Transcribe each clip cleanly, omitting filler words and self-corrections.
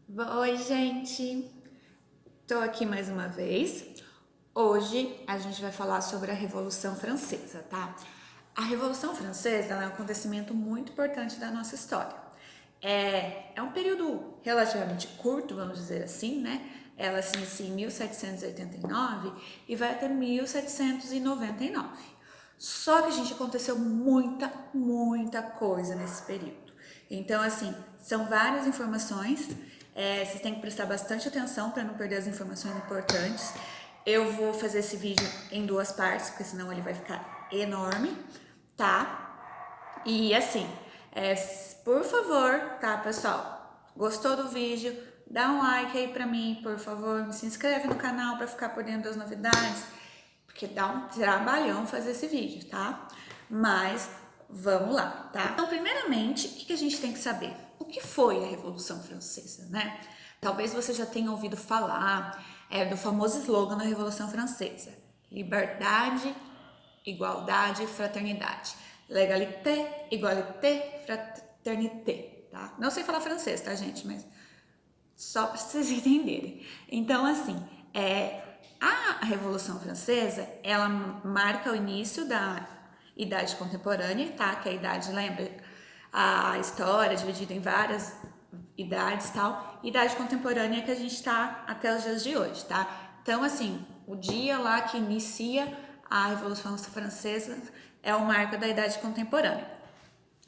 Oi, gente! Tô aqui mais uma vez. Hoje a gente vai falar sobre a Revolução Francesa, tá? A Revolução Francesa ela é um acontecimento muito importante da nossa história. É um período relativamente curto, vamos dizer assim, né? Ela se inicia em 1789 e vai até 1799. Só que, gente, aconteceu muita coisa nesse período. Então, assim, são várias informações. Vocês têm que prestar bastante atenção para não perder as informações importantes. Eu vou fazer esse vídeo em duas partes, porque senão ele vai ficar enorme, tá? E assim, por favor, tá, pessoal? Gostou do vídeo? Dá um like aí pra mim, por favor. Se inscreve no canal para ficar por dentro das novidades, porque dá um trabalhão fazer esse vídeo, tá? Mas vamos lá, tá? Então, primeiramente, o que a gente tem que saber? O que foi a Revolução Francesa, né? Talvez você já tenha ouvido falar do famoso slogan da Revolução Francesa: liberdade, igualdade, fraternidade. Legalité, igualité, fraternité, tá? Não sei falar francês, tá, gente? Mas só para vocês entenderem. Então, assim, a Revolução Francesa, ela marca o início da Idade Contemporânea, tá? Que a idade, lembra? A história dividida em várias idades e tal. Idade Contemporânea que a gente tá até os dias de hoje, tá? Então, assim, o dia lá que inicia a Revolução Francesa é o marco da Idade Contemporânea.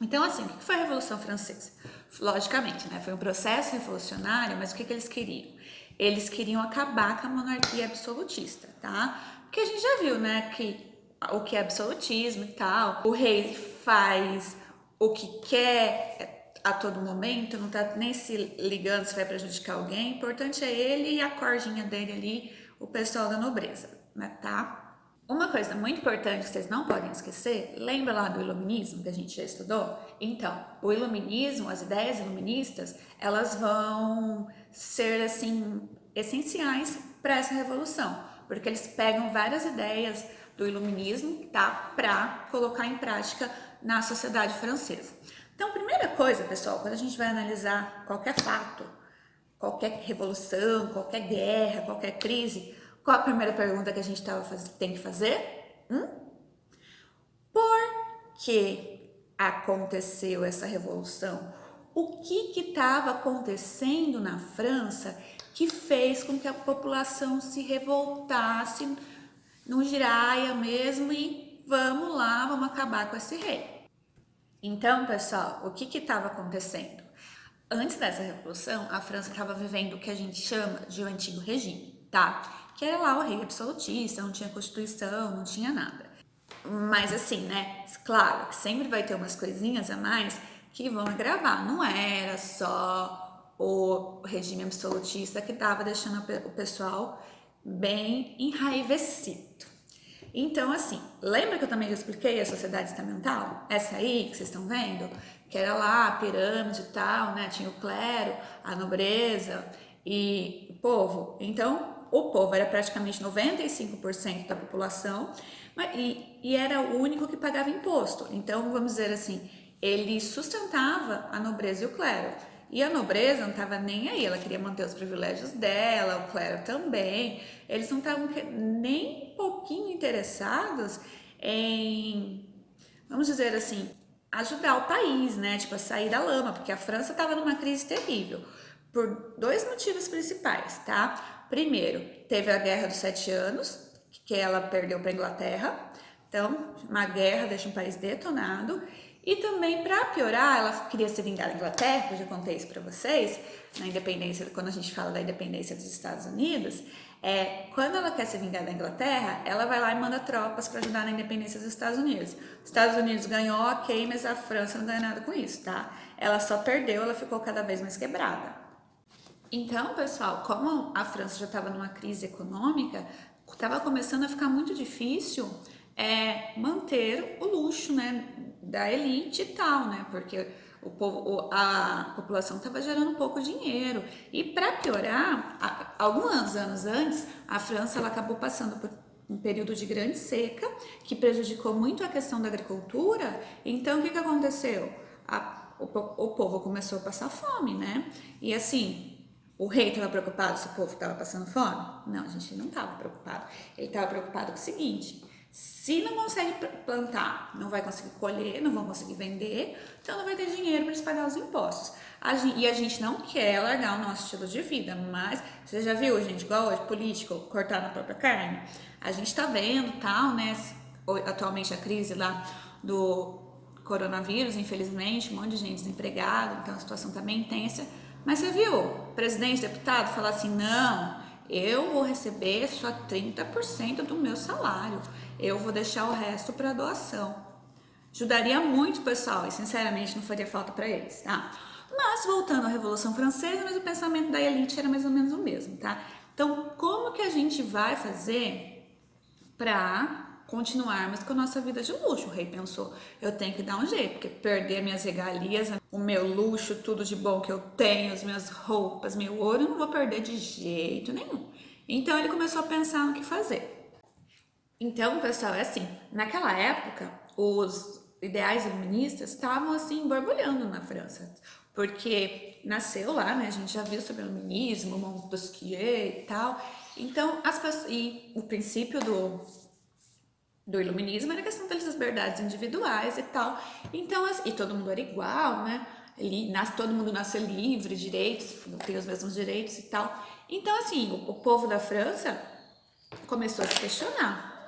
Então, assim, o que foi a Revolução Francesa? Logicamente, né? Foi um processo revolucionário, mas o que eles queriam? Eles queriam acabar com a monarquia absolutista, tá? Porque a gente já viu, né, que o que é absolutismo e tal. O rei faz o que quer a todo momento, não tá nem se ligando se vai prejudicar alguém. O importante é ele e a cordinha dele ali, o pessoal da nobreza, né, tá? Uma coisa muito importante que vocês não podem esquecer, lembra lá do iluminismo que a gente já estudou? Então, o iluminismo, as ideias iluministas, elas vão ser assim essenciais para essa revolução, porque eles pegam várias ideias do iluminismo, tá, para colocar em prática na sociedade francesa. Então, primeira coisa, pessoal, quando a gente vai analisar qualquer fato, qualquer revolução, qualquer guerra, qualquer crise, qual a primeira pergunta que a gente tem que fazer? Por que aconteceu essa revolução? O que estava acontecendo na França que fez com que a população se revoltasse no giraia mesmo e vamos lá, vamos acabar com esse rei? Então, pessoal, o que estava acontecendo? Antes dessa revolução, a França estava vivendo o que a gente chama de o antigo regime, tá? Que era lá o rei absolutista, não tinha constituição, não tinha nada. Mas assim, né? Claro que sempre vai ter umas coisinhas a mais que vão agravar. Não era só o regime absolutista que estava deixando o pessoal bem enraivecido. Então, assim, lembra que eu também já expliquei a sociedade estamental? Essa aí que vocês estão vendo? Que era lá a pirâmide e tal, né? Tinha o clero, a nobreza e o povo. Então, o povo era praticamente 95% da população e era o único que pagava imposto. Então, vamos dizer assim, ele sustentava a nobreza e o clero. E a nobreza não estava nem aí, ela queria manter os privilégios dela, o clero também. Eles não estavam nem um pouquinho interessados em, vamos dizer assim, ajudar o país, né? Tipo, a sair da lama, porque a França estava numa crise terrível. Por dois motivos principais, tá? Primeiro, teve a Guerra dos Sete Anos, que ela perdeu para a Inglaterra. Então, uma guerra deixa um país detonado. E também, para piorar, ela queria se vingar da Inglaterra, eu já contei isso para vocês, na independência, quando a gente fala da independência dos Estados Unidos, quando ela quer se vingar da Inglaterra, ela vai lá e manda tropas para ajudar na independência dos Estados Unidos. Os Estados Unidos ganhou, ok, mas a França não ganhou nada com isso, tá? Ela só perdeu, ela ficou cada vez mais quebrada. Então, pessoal, como a França já estava numa crise econômica, estava começando a ficar muito difícil manter o luxo, né, da elite e tal, né, porque o povo, a população estava gerando pouco dinheiro. E para piorar, alguns anos antes, a França ela acabou passando por um período de grande seca que prejudicou muito a questão da agricultura. Então, o que aconteceu? O povo começou a passar fome, né? E assim, O rei estava preocupado se o povo estava passando fome? Não, a gente não estava preocupado. Ele estava preocupado com o seguinte: se não consegue plantar, não vai conseguir colher, não vão conseguir vender, então não vai ter dinheiro para eles pagar os impostos. E a gente não quer largar o nosso estilo de vida, mas você já viu, gente, igual hoje, político cortar na própria carne? A gente tá vendo tal, né? Atualmente a crise lá do coronavírus, infelizmente, um monte de gente desempregada, então a situação tá bem intensa. Mas você viu, presidente, deputado, falar assim: não, eu vou receber só 30% do meu salário, eu vou deixar o resto para doação. Ajudaria muito, pessoal, e sinceramente não faria falta para eles, tá? Mas voltando à Revolução Francesa, mas o pensamento da elite era mais ou menos o mesmo, tá? Então, como que a gente vai fazer para continuarmos com a nossa vida de luxo? O rei pensou: eu tenho que dar um jeito, porque perder minhas regalias, o meu luxo, tudo de bom que eu tenho, as minhas roupas, meu ouro, eu não vou perder de jeito nenhum. Então ele começou a pensar no que fazer. Então, pessoal, é assim, naquela época, os ideais iluministas estavam assim borbulhando na França, porque nasceu lá, né? A gente já viu sobre o iluminismo, Montesquieu e tal. Então, e o princípio do iluminismo era a questão das liberdades individuais e tal. Então, e todo mundo era igual, né? Todo mundo nasce livre, direitos, tem os mesmos direitos e tal. Então, assim, o povo da França começou a se questionar.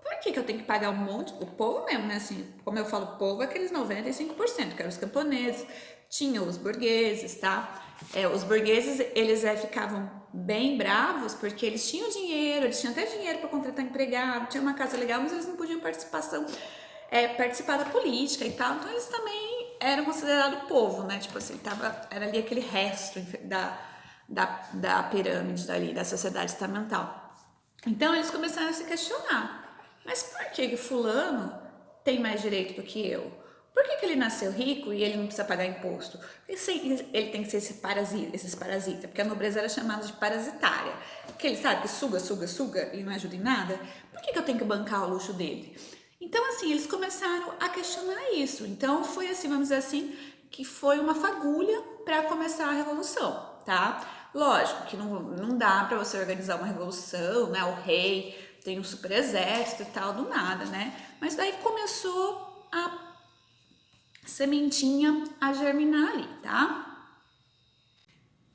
Por que eu tenho que pagar um monte? O povo mesmo, né? Assim, como eu falo povo, aqueles 95%, que eram os camponeses, tinha os burgueses, tá? Os burgueses, eles ficavam bem bravos porque eles tinham dinheiro, eles tinham até dinheiro para contratar empregado, tinha uma casa legal, mas eles não podiam participar da política e tal. Então eles também eram considerados povo, né? Tipo assim, era ali aquele resto da pirâmide dali, da sociedade estamental. Então eles começaram a se questionar. Mas por que fulano tem mais direito do que eu? Por que ele nasceu rico e ele não precisa pagar imposto? Ele tem que ser esses parasitas, porque a nobreza era chamada de parasitária. Porque ele sabe que suga e não ajuda em nada. Por que eu tenho que bancar o luxo dele? Então, assim, eles começaram a questionar isso. Então, foi assim, vamos dizer assim, que foi uma fagulha para começar a revolução, tá? Lógico que não dá para você organizar uma revolução, né? O rei tem um super exército e tal, do nada, né? Mas daí começou a sementinha a germinar ali, tá?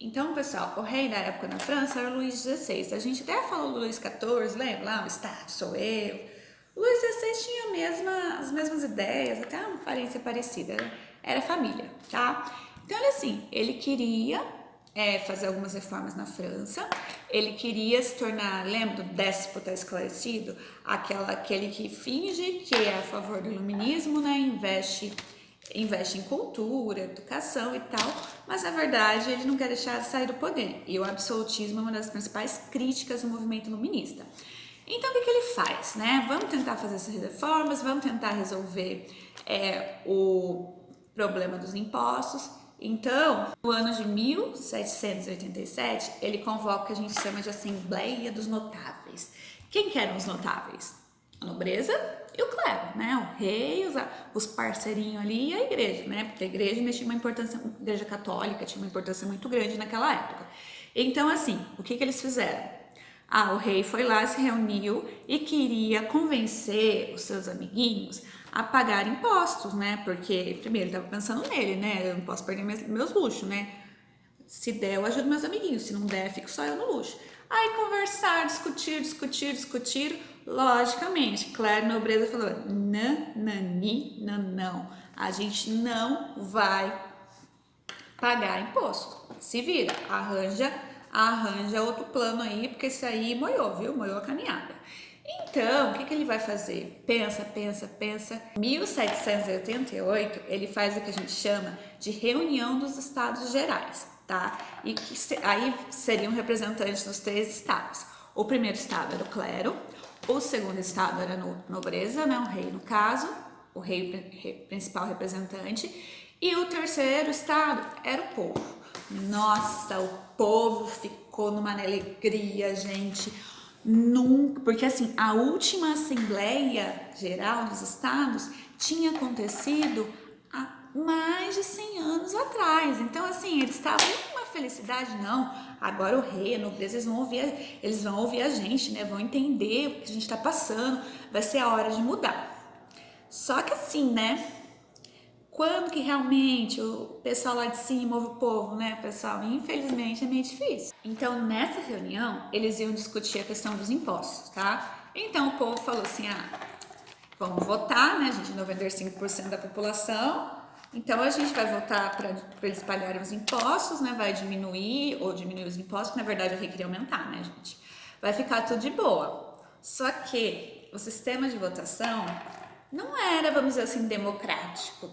Então, pessoal, o rei da época na França era o Luís XVI. A gente até falou do Luís XIV, lembra lá? O Estado sou eu. O Luís XVI tinha as mesmas ideias, até uma aparência parecida, era família, tá? Então, ele queria fazer algumas reformas na França, ele queria se tornar, lembra do déspota esclarecido? Aquele que finge que é a favor do iluminismo, né? Investe em cultura, educação e tal, mas na verdade ele não quer deixar de sair do poder. E o absolutismo é uma das principais críticas do movimento iluminista. Então o que ele faz, né? Vamos tentar fazer essas reformas, vamos tentar resolver o problema dos impostos. Então, no ano de 1787, ele convoca o que a gente chama de Assembleia dos Notáveis. Quem que eram os notáveis? A nobreza e o clero, né? O rei, os parceirinhos ali e a igreja, né? Porque a igreja tinha uma importância, a igreja católica tinha uma importância muito grande naquela época. Então, o que eles fizeram? O rei foi lá, se reuniu e queria convencer os seus amiguinhos a pagar impostos, né? Porque, primeiro, ele estava pensando nele, né? Eu não posso perder meus luxos, né? Se der, eu ajudo meus amiguinhos. Se não der, fico só eu no luxo. Aí conversar, discutir. Logicamente, Claire Nobreza falou: não. A gente não vai pagar imposto. Se vira, arranja outro plano aí, porque isso aí moiou, viu? Moiou a caminhada. Então, o que ele vai fazer? Pensa. Em 1788, ele faz o que a gente chama de reunião dos estados gerais, tá? E aí seriam representantes dos 3 estados. O primeiro estado era o clero, o segundo estado era a nobreza, né? O rei no caso, o rei principal representante, e o terceiro estado era o povo. Nossa, o povo ficou numa alegria, gente. Nunca, porque a última Assembleia Geral dos Estados tinha acontecido há mais de 100 anos atrás. Então, eles estavam numa felicidade, não. Agora o rei, a nobreza, eles vão ouvir a gente, né? Vão entender o que a gente está passando, vai ser a hora de mudar. Só que assim, né? Quando que realmente o pessoal lá de cima ouve o povo, né, pessoal? Infelizmente é meio difícil. Então, nessa reunião, eles iam discutir a questão dos impostos, tá? Então, o povo falou assim, vamos votar, né, a gente, 95% da população, então a gente vai votar para eles pagarem os impostos, né, vai diminuir os impostos, na verdade o rei queria aumentar, né, gente? Vai ficar tudo de boa. Só que o sistema de votação não era, vamos dizer assim, democrático.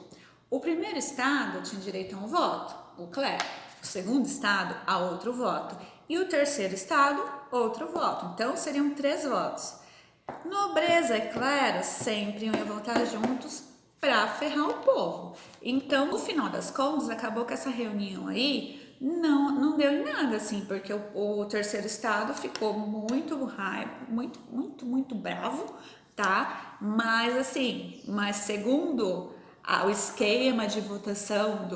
O primeiro estado tinha direito a um voto, o clero. O segundo estado, a outro voto. E o terceiro estado, outro voto. Então, seriam 3 votos. Nobreza e clero sempre iam votar juntos para ferrar o povo. Então, no final das contas, acabou que essa reunião aí não deu em nada, assim, porque o terceiro estado ficou muito muito bravo, tá? Mas assim, segundo o esquema de votação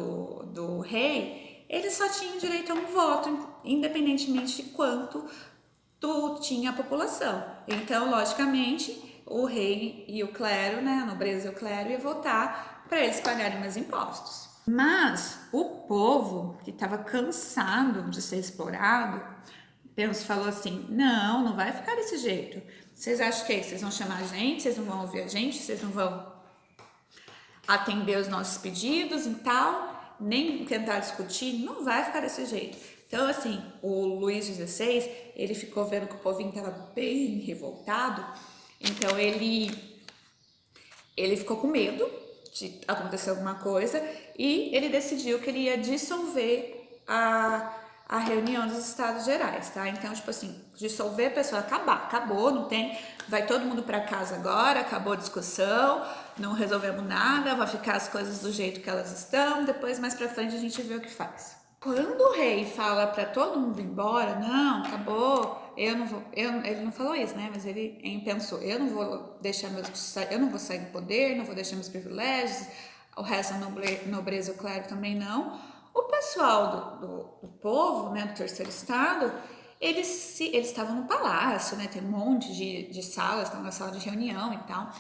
do rei, ele só tinha direito a um voto, independentemente de quanto tinha a população. Então, logicamente, o rei e o clero, né, a nobreza e o clero, ia votar para eles pagarem mais impostos. Mas o povo, que estava cansado de ser explorado, falou assim, não vai ficar desse jeito. Vocês acham que vocês vão chamar a gente, vocês não vão ouvir a gente, vocês não vão atender os nossos pedidos e tal, nem tentar discutir, não vai ficar desse jeito. Então, assim, o Luís XVI, ele ficou vendo que o povinho estava bem revoltado, então ele ficou com medo de acontecer alguma coisa e ele decidiu que ele ia dissolver a reunião dos Estados Gerais, tá? Então, tipo assim, dissolver, pessoal, acabou, não tem, vai todo mundo para casa agora, acabou a discussão, não resolvemos nada, vai ficar as coisas do jeito que elas estão, depois mais para frente a gente vê o que faz. Quando o rei fala para todo mundo ir embora, não, acabou, eu não vou, ele não falou isso, né? Mas ele pensou, eu não vou eu não vou sair do poder, não vou deixar meus privilégios, o resto da nobreza, o clero também não. O pessoal do povo, né, do terceiro estado, eles estavam no palácio, né? Tem um monte de salas, estavam na sala de reunião e tal.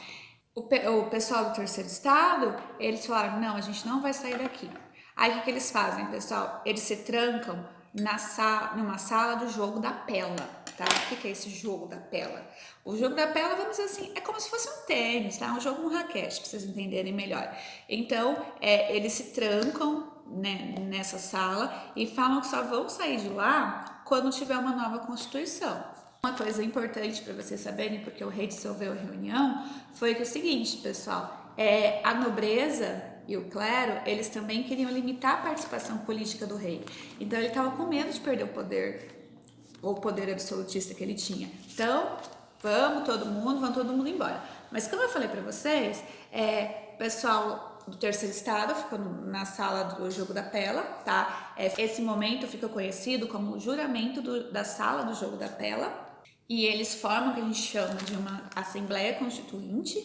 O pessoal do terceiro estado, eles falaram, não, a gente não vai sair daqui. Aí o que eles fazem, pessoal? Eles se trancam numa sala do jogo da pela, tá? O que é esse jogo da pela? O jogo da pela, vamos dizer assim, é como se fosse um tênis, tá? Um jogo com raquete, para vocês entenderem melhor. Então, eles se trancam, né, nessa sala e falam que só vão sair de lá quando tiver uma nova Constituição. Uma coisa importante para vocês saberem, porque o rei dissolveu a reunião, foi que o seguinte, pessoal, a nobreza e o clero, eles também queriam limitar a participação política do rei. Então ele estava com medo de perder o poder absolutista que ele tinha. Então, vamos todo mundo embora. Mas como eu falei para vocês, o pessoal do terceiro estado ficou na sala do jogo da pela, tá? Esse momento fica conhecido como o juramento da sala do jogo da pela. E eles formam o que a gente chama de uma Assembleia Constituinte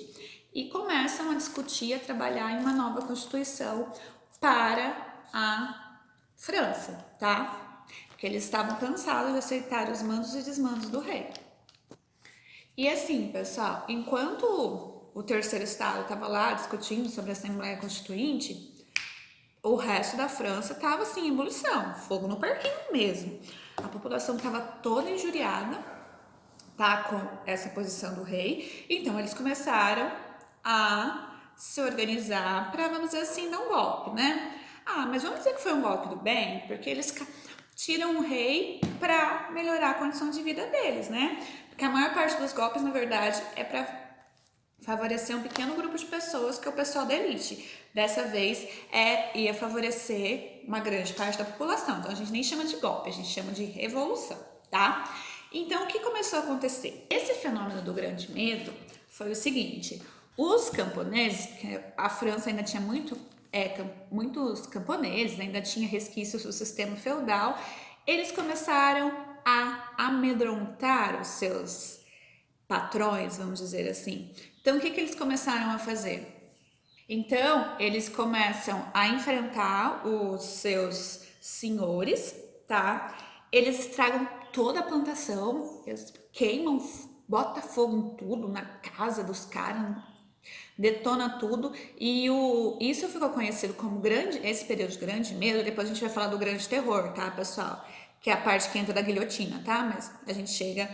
e começam a discutir, a trabalhar em uma nova Constituição para a França, tá? Porque eles estavam cansados de aceitar os mandos e desmandos do rei. E assim, pessoal, enquanto o terceiro estado estava lá discutindo sobre a Assembleia Constituinte, o resto da França estava assim, em ebulição, fogo no parquinho mesmo. A população estava toda injuriada, tá, com essa posição do rei, então eles começaram a se organizar para, vamos dizer assim, dar um golpe, né? Mas vamos dizer que foi um golpe do bem, porque eles tiram o rei para melhorar a condição de vida deles, né? Porque a maior parte dos golpes, na verdade, é para favorecer um pequeno grupo de pessoas, que é o pessoal da elite. Dessa vez, ia favorecer uma grande parte da população. Então, a gente nem chama de golpe, a gente chama de revolução, tá? Então, o que começou a acontecer? Esse fenômeno do grande medo foi o seguinte, os camponeses, porque a França ainda tinha muitos camponeses, ainda tinha resquícios do sistema feudal, eles começaram a amedrontar os seus patrões, vamos dizer assim. Então, o que eles começaram a fazer? Então, eles começam a enfrentar os seus senhores, tá? Eles estragam toda a plantação, eles queimam, bota fogo em tudo, na casa dos caras, detona tudo. E isso ficou conhecido como esse período de grande medo. Depois a gente vai falar do grande terror, tá, pessoal? Que é a parte que entra da guilhotina, tá? Mas a gente chega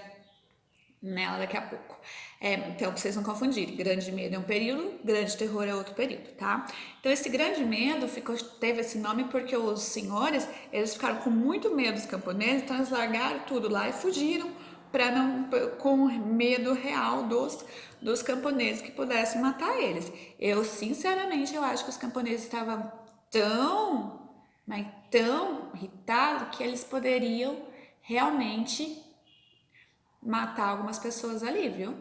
nela daqui a pouco. Então, pra vocês não confundirem, grande medo é um período, grande terror é outro período, tá? Então, esse grande medo teve esse nome porque os senhores, eles ficaram com muito medo dos camponeses, então eles largaram tudo lá e fugiram com medo real dos camponeses que pudessem matar eles. Sinceramente, eu acho que os camponeses estavam mas tão irritados que eles poderiam realmente matar algumas pessoas ali, viu?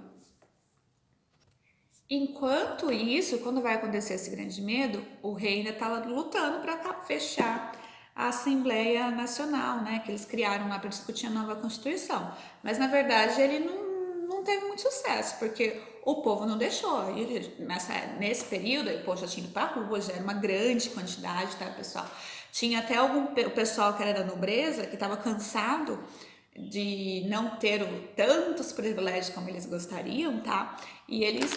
Enquanto isso, quando vai acontecer esse grande medo, o rei ainda estava lutando para fechar a Assembleia Nacional, né? Que eles criaram lá para discutir a nova Constituição. Mas na verdade ele não teve muito sucesso, porque o povo não deixou. Nesse período, o povo já tinha ido para a rua, já era uma grande quantidade, tá, pessoal? Tinha até o pessoal que era da nobreza que estava cansado de não ter tantos privilégios como eles gostariam, tá? E eles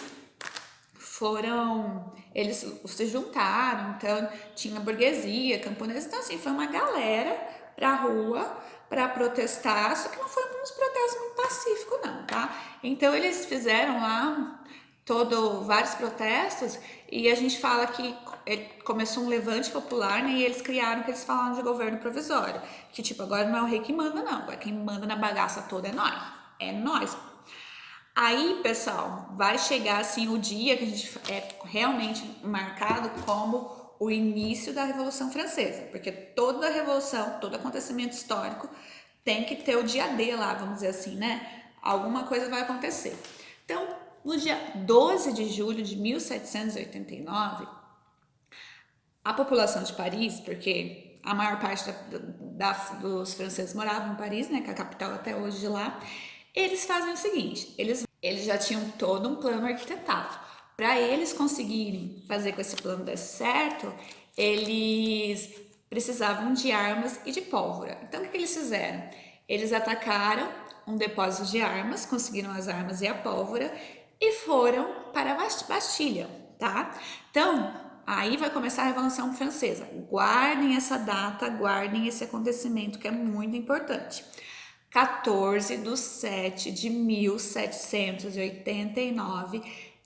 se juntaram, então tinha burguesia, camponesa, então assim, foi uma galera pra rua para protestar, só que não foi uns protestos muito pacíficos não, tá? Então eles fizeram lá vários protestos e a gente fala que começou um levante popular, né, e eles criaram o que eles falaram de governo provisório, que tipo, agora não é o rei que manda não, agora quem manda na bagaça toda é nós. Aí, pessoal, vai chegar assim o dia que a gente é realmente marcado como o início da Revolução Francesa, porque toda revolução, todo acontecimento histórico tem que ter o dia D lá, vamos dizer assim, né? Alguma coisa vai acontecer. Então, no dia 12 de julho de 1789, a população de Paris, porque a maior parte dos franceses moravam em Paris, né, que é a capital até hoje de lá, eles fazem o seguinte, eles já tinham todo um plano arquitetado. Para eles conseguirem fazer com que esse plano desse certo, eles precisavam de armas e de pólvora. Então, o que eles fizeram? Eles atacaram um depósito de armas, conseguiram as armas e a pólvora e foram para a Bastilha, tá? Então, aí vai começar a Revolução Francesa. Guardem essa data, guardem esse acontecimento que é muito importante. 14/7/1789,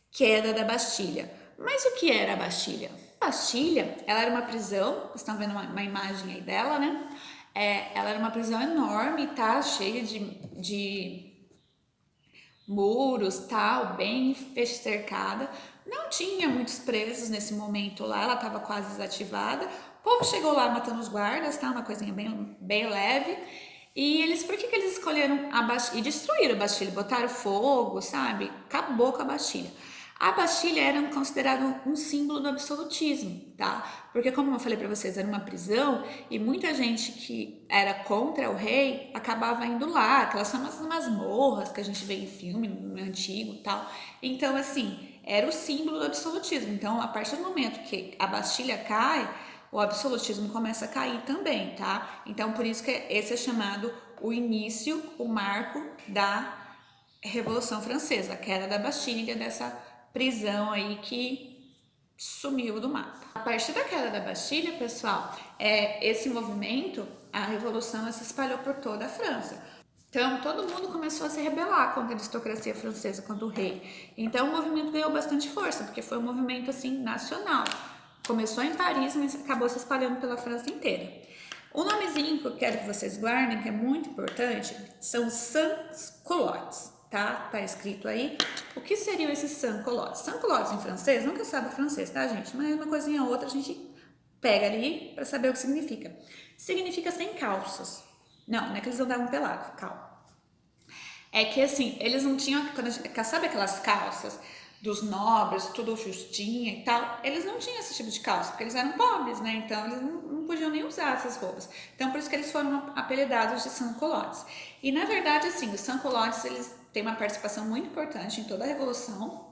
queda da Bastilha. Mas o que era a Bastilha? A Bastilha, ela era uma prisão, vocês estão vendo uma imagem aí dela, né? Ela era uma prisão enorme, tá? Cheia de muros, tal, bem cercada. Não tinha muitos presos nesse momento lá, ela estava quase desativada. O povo chegou lá matando os guardas, tá? Uma coisinha bem leve. E por que eles escolheram a Bastilha? E destruíram a Bastilha, botaram fogo, sabe? Acabou com a Bastilha. A Bastilha era considerada um símbolo do absolutismo, tá? Porque, como eu falei para vocês, era uma prisão e muita gente que era contra o rei acabava indo lá, aquelas famosas masmorras que a gente vê em filme antigo e tal. Então, assim, era o símbolo do absolutismo. Então, a partir do momento que a Bastilha cai, o absolutismo começa a cair também, tá? Então, por isso que esse é chamado o início, o marco da Revolução Francesa, a queda da Bastilha, dessa prisão aí que sumiu do mapa. A partir da queda da Bastilha, pessoal, esse movimento, a revolução se espalhou por toda a França. Então, todo mundo começou a se rebelar contra a aristocracia francesa, contra o rei. Então, o movimento ganhou bastante força, porque foi um movimento, assim, nacional. Começou em Paris, mas acabou se espalhando pela França inteira. O nomezinho que eu quero que vocês guardem, que é muito importante, são sans-culottes, tá? Tá escrito aí. O que seriam esses sans-culottes? Sans-culottes em francês, nunca sabe francês, tá, gente? Mas uma coisinha ou outra a gente pega ali para saber o que significa. Significa sem calças. Não é que eles andavam pelados, calma. É que assim, eles não tinham, sabe aquelas calças dos nobres, tudo justinha e tal? Eles não tinham esse tipo de calça, porque eles eram pobres, né? Então eles não podiam nem usar essas roupas. Então por isso que eles foram apelidados de sans-culottes. E na verdade, assim, os sans-culottes, eles têm uma participação muito importante em toda a Revolução.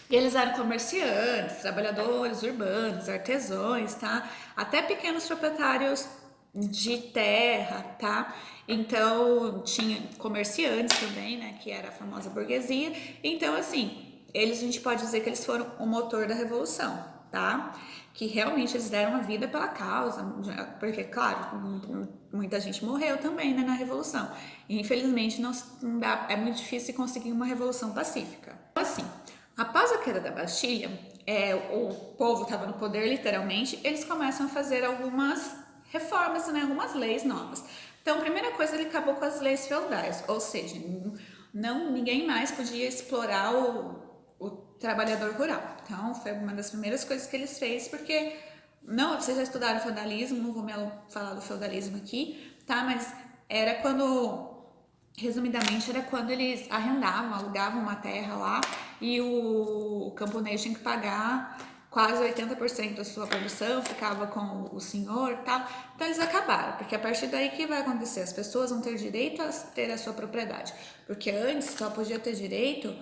E eles eram comerciantes, trabalhadores urbanos, artesãos, tá? Até pequenos proprietários de terra, tá? Então tinha comerciantes também, né, que era a famosa burguesia. Então assim, a gente pode dizer que eles foram o motor da revolução, tá? Que realmente eles deram a vida pela causa, porque claro, muita gente morreu também, né, na revolução. E, infelizmente não dá, é muito difícil conseguir uma revolução pacífica. Então, assim, após a queda da Bastilha, o povo estava no poder literalmente, eles começam a fazer algumas reformas, né, algumas leis novas. Então, a primeira coisa, ele acabou com as leis feudais, ou seja, ninguém mais podia explorar o trabalhador rural. Então, foi uma das primeiras coisas que eles fez, porque não, vocês já estudaram feudalismo, não vou me falar do feudalismo aqui, tá? Mas era quando, resumidamente, era quando eles arrendavam, alugavam uma terra lá e o camponês tinha que pagar quase 80% da sua produção, ficava com o senhor e tal. Então eles acabaram, porque a partir daí o que vai acontecer? As pessoas vão ter direito a ter a sua propriedade, porque antes só podia ter direito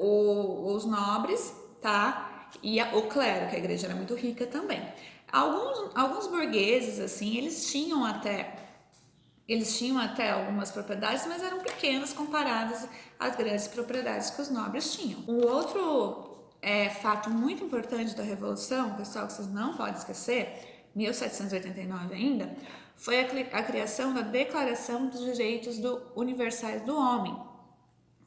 os nobres, tá? E o clero, que a igreja era muito rica também. Alguns burgueses, assim, eles tinham até algumas propriedades, mas eram pequenas comparadas às grandes propriedades que os nobres tinham. Um outro fato muito importante da Revolução, pessoal, que vocês não podem esquecer, 1789 ainda, foi a criação da Declaração dos Direitos Universais do Homem.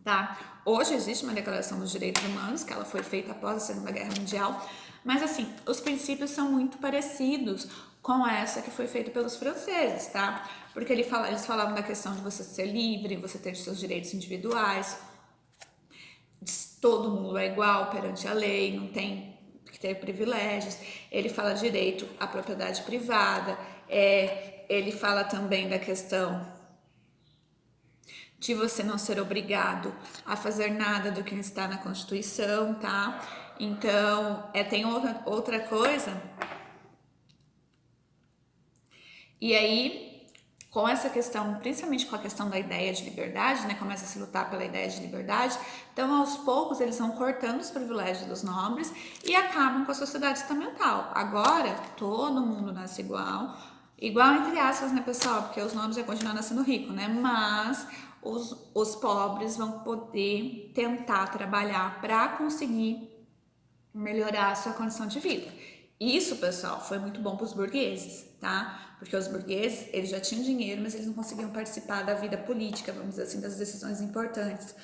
Tá? Hoje existe uma Declaração dos Direitos Humanos, que ela foi feita após a Segunda Guerra Mundial, mas assim, os princípios são muito parecidos com essa que foi feita pelos franceses, tá? Porque eles falavam da questão de você ser livre, você ter seus direitos individuais, todo mundo é igual perante a lei, não tem que ter privilégios. Ele fala direito à propriedade privada, ele fala também da questão de você não ser obrigado a fazer nada do que está na Constituição, tá? Então, tem outra coisa. E aí, com essa questão, principalmente com a questão da ideia de liberdade, né? Começa a se lutar pela ideia de liberdade. Então, aos poucos, eles vão cortando os privilégios dos nobres e acabam com a sociedade estamental. Agora, todo mundo nasce igual. Igual entre aspas, né, pessoal? Porque os nobres já continuam nascendo ricos, né? Mas os pobres vão poder tentar trabalhar para conseguir melhorar a sua condição de vida. Isso, pessoal, foi muito bom para os burgueses, tá? Porque os burgueses, eles já tinham dinheiro, mas eles não conseguiam participar da vida política, vamos dizer assim, das decisões importantes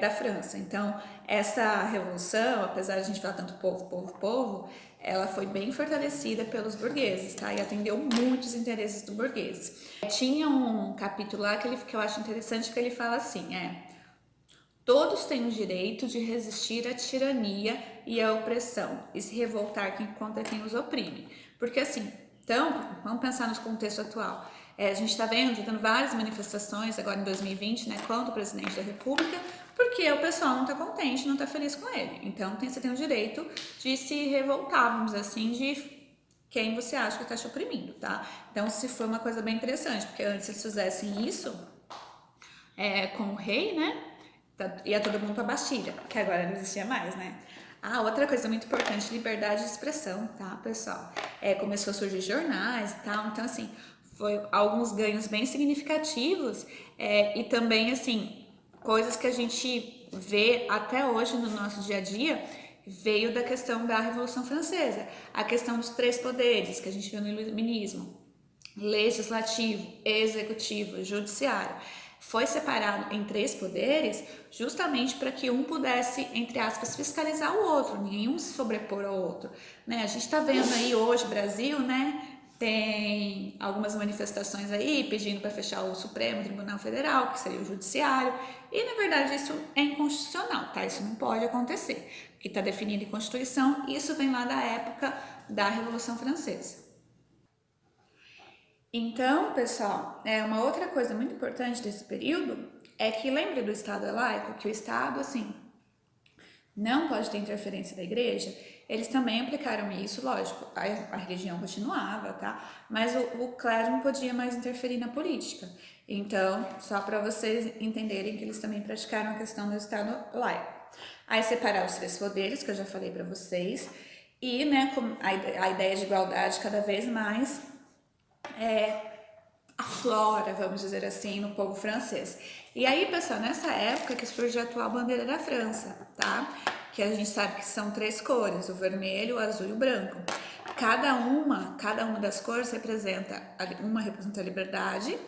da França. Então, essa revolução, apesar de a gente falar tanto povo, povo, povo, ela foi bem fortalecida pelos burgueses, tá? E atendeu muitos interesses do burgueses. Tinha um capítulo lá que eu acho interessante, que ele fala assim, todos têm o direito de resistir à tirania e à opressão e se revoltar contra quem os oprime. Porque assim, então, vamos pensar no contexto atual. A gente está tendo várias manifestações agora em 2020, né, contra o presidente da República, porque o pessoal não está contente, não está feliz com ele. Então, você tem o direito de se revoltar, vamos dizer assim, de quem você acha que está te oprimindo, tá? Então, se foi uma coisa bem interessante, porque antes eles fizessem isso com o rei, né? Ia todo mundo pra Bastilha, que agora não existia mais, né? Outra coisa muito importante, liberdade de expressão, tá, pessoal? Começou a surgir jornais e tal, então, assim, foi alguns ganhos bem significativos e também, assim, coisas que a gente vê até hoje no nosso dia a dia, veio da questão da Revolução Francesa. A questão dos três poderes, que a gente viu no Iluminismo: legislativo, executivo, judiciário. Foi separado em três poderes justamente para que um pudesse, entre aspas, fiscalizar o outro, nenhum se sobrepor ao outro, né? A gente está vendo aí hoje, Brasil, né? Tem algumas manifestações aí pedindo para fechar o Supremo Tribunal Federal, que seria o Judiciário, e na verdade isso é inconstitucional, tá? Isso não pode acontecer, porque está definido em Constituição, e isso vem lá da época da Revolução Francesa. Então, pessoal, uma outra coisa muito importante desse período é que lembra do Estado laico, que o Estado, assim, não pode ter interferência da igreja. Eles também aplicaram isso, lógico, a religião continuava, tá? Mas o clero não podia mais interferir na política. Então, só para vocês entenderem que eles também praticaram a questão do Estado laico. Aí separar os três poderes, que eu já falei para vocês, e né, a ideia de igualdade cada vez mais aflora, vamos dizer assim, no povo francês. E aí, pessoal, nessa época que surge a atual bandeira da França, tá? Que a gente sabe que são 3 cores, o vermelho, o azul e o branco. Cada uma das cores representa, uma representa a liberdade,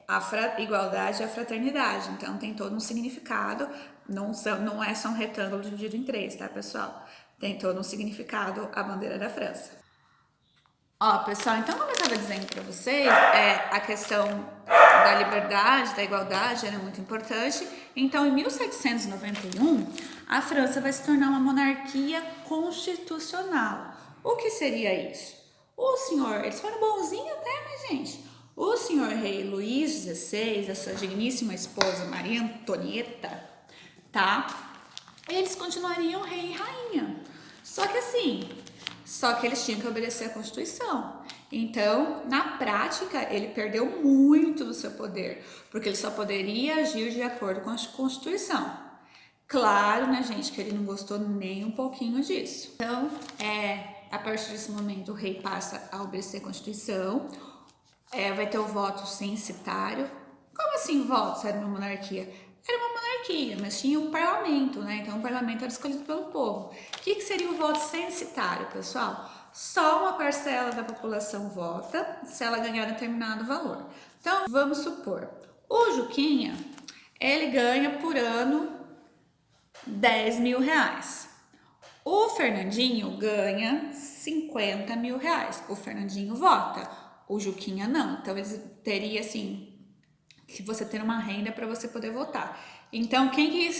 a igualdade e a fraternidade. Então tem todo um significado, não é só um retângulo dividido em 3, tá, pessoal? Tem todo um significado a bandeira da França. Ó, pessoal, então como eu estava dizendo para vocês, a questão da liberdade, da igualdade era muito importante. Então, em 1791, a França vai se tornar uma monarquia constitucional. O que seria isso? Eles foram bonzinhos até, né, gente? O senhor rei Luís XVI, a sua digníssima esposa Maria Antonieta, tá? Eles continuariam rei e rainha. Só que eles tinham que obedecer à Constituição. Então, na prática, ele perdeu muito do seu poder, porque ele só poderia agir de acordo com a Constituição. Claro, né, gente, que ele não gostou nem um pouquinho disso. Então, a partir desse momento, o rei passa a obedecer à Constituição, vai ter o voto censitário. Como assim votos? Era uma monarquia? Era uma monarquia, mas tinha um parlamento, né? Então o parlamento era escolhido pelo povo. O que seria o voto censitário, pessoal? Só uma parcela da população vota se ela ganhar determinado valor. Então, vamos supor, o Juquinha, ele ganha por ano 10 mil reais. O Fernandinho ganha 50 mil reais. O Fernandinho vota, o Juquinha não. Então, eles teria assim que você ter uma renda para você poder votar. Então, quem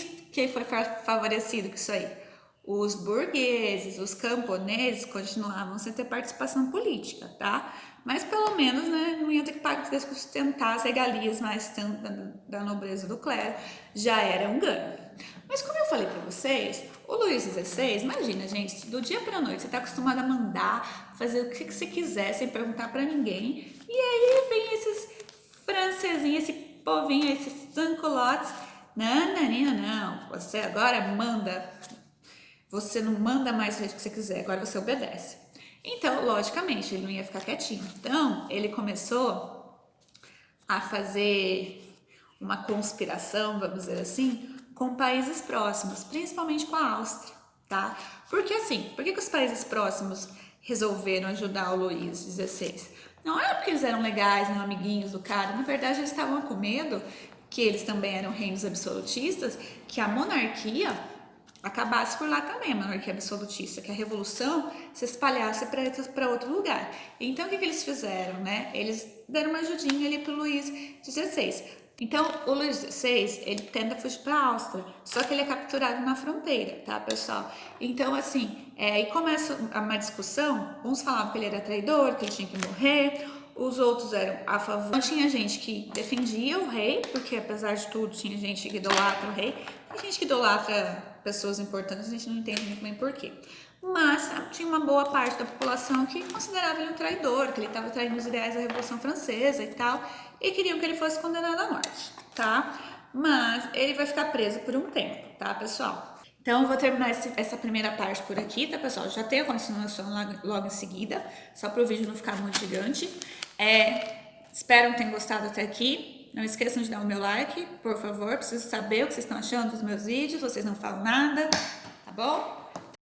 foi favorecido com isso aí? Os burgueses, os camponeses continuavam sem ter participação política, tá? Mas pelo menos, né, não ia ter que sustentar as regalias mais da nobreza do clero, já era um ganho. Mas como eu falei para vocês, o Luís XVI, imagina, gente, do dia para noite você tá acostumado a mandar, fazer o que você quiser sem perguntar para ninguém, e aí vem esses francesinhos, esse povinho, esses sansculottes. Não, você agora manda. Você não manda mais do jeito que você quiser, agora você obedece. Então, logicamente, ele não ia ficar quietinho. Então, ele começou a fazer uma conspiração, vamos dizer assim, com países próximos, principalmente com a Áustria, tá? Porque assim, por que os países próximos resolveram ajudar o Luís XVI? Não era porque eles eram legais, não amiguinhos do cara, na verdade eles estavam com medo que eles também eram reinos absolutistas, que a monarquia acabasse por lá também, a monarquia absolutista, que a revolução se espalhasse para outro lugar. Então, o que eles fizeram, né? Eles deram uma ajudinha ali pro Luís XVI. Então, o Luís XVI, ele tenta fugir para a Áustria, só que ele é capturado na fronteira, tá, pessoal? Então, assim, aí começa uma discussão, uns falavam que ele era traidor, que ele tinha que morrer, os outros eram a favor. Então, tinha gente que defendia o rei, porque apesar de tudo, tinha gente que idolatra o rei, tem gente que idolatra pessoas importantes, a gente não entende muito bem porquê. Mas tinha uma boa parte da população que considerava ele um traidor, que ele estava traindo os ideais da Revolução Francesa e tal, e queriam que ele fosse condenado à morte, tá? Mas ele vai ficar preso por um tempo, tá, pessoal? Então, eu vou terminar essa primeira parte por aqui, tá, pessoal? Já tem a continuação logo em seguida, só para o vídeo não ficar muito gigante. Espero que tenham gostado até aqui. Não esqueçam de dar o meu like, por favor. Preciso saber o que vocês estão achando dos meus vídeos, vocês não falam nada, tá bom?